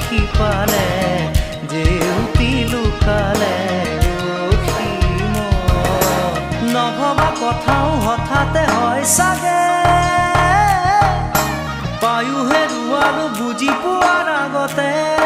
সিপালে জেউতি লুকালে নভবা কথাও হঠাতে হয় চাগে পায়ো হেৰুৱালো বুজি পোৱাৰ আগতে